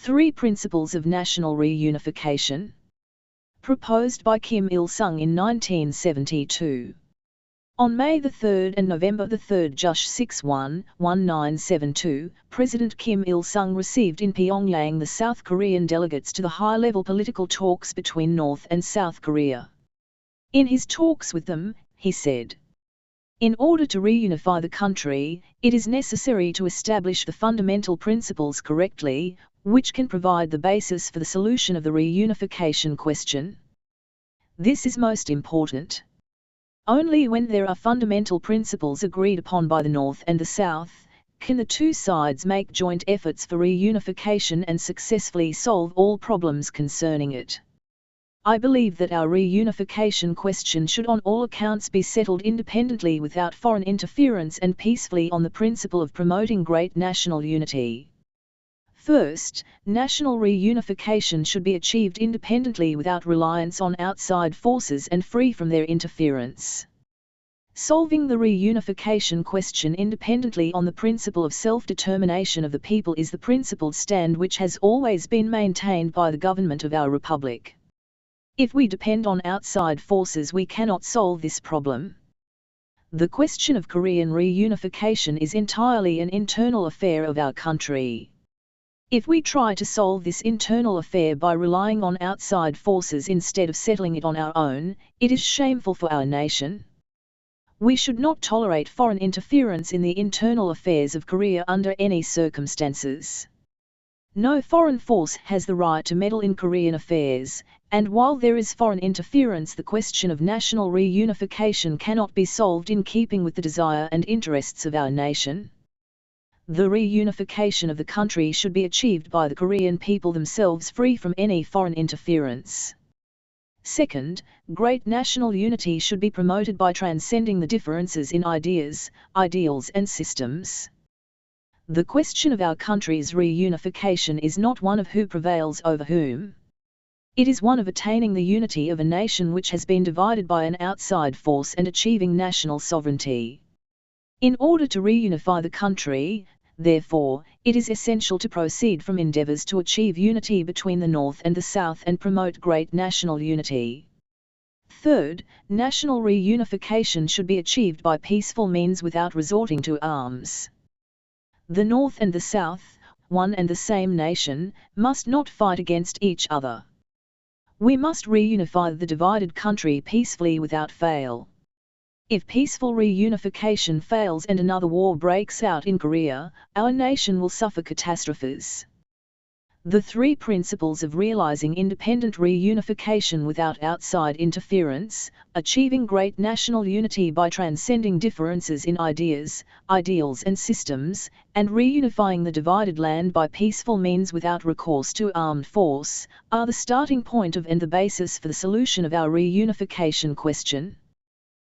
3 Principles of National Reunification. Proposed by Kim Il-sung in 1972. On May 3 and November 3, Jush 61-1972, President Kim Il-sung received in Pyongyang the South Korean delegates to the high-level political talks between North and South Korea. In his talks with them, he said, "In order to reunify the country, it is necessary to establish the fundamental principles correctly, which can provide the basis for the solution of the reunification question. This is most important. Only when there are fundamental principles agreed upon by the North and the South, can the two sides make joint efforts for reunification and successfully solve all problems concerning it. I believe that our reunification question should on all accounts be settled independently without foreign interference and peacefully on the principle of promoting great national unity. First, national reunification should be achieved independently without reliance on outside forces and free from their interference. Solving the reunification question independently on the principle of self-determination of the people is the principled stand which has always been maintained by the government of our republic. If we depend on outside forces, we cannot solve this problem. The question of Korean reunification is entirely an internal affair of our country. If we try to solve this internal affair by relying on outside forces instead of settling it on our own, it is shameful for our nation. We should not tolerate foreign interference in the internal affairs of Korea under any circumstances. No foreign force has the right to meddle in Korean affairs, and while there is foreign interference, the question of national reunification cannot be solved in keeping with the desire and interests of our nation. The reunification of the country should be achieved by the Korean people themselves, free from any foreign interference. Second, great national unity should be promoted by transcending the differences in ideas, ideals and systems. The question of our country's reunification is not one of who prevails over whom. It is one of attaining the unity of a nation which has been divided by an outside force and achieving national sovereignty. In order to reunify the country, therefore, it is essential to proceed from endeavors to achieve unity between the North and the South and promote great national unity. Third, national reunification should be achieved by peaceful means without resorting to arms. The North and the South, one and the same nation, must not fight against each other. We must reunify the divided country peacefully without fail. If peaceful reunification fails and another war breaks out in Korea, our nation will suffer catastrophes. The 3 principles of realizing independent reunification without outside interference, achieving great national unity by transcending differences in ideas, ideals and systems, and reunifying the divided land by peaceful means without recourse to armed force, are the starting point of and the basis for the solution of our reunification question.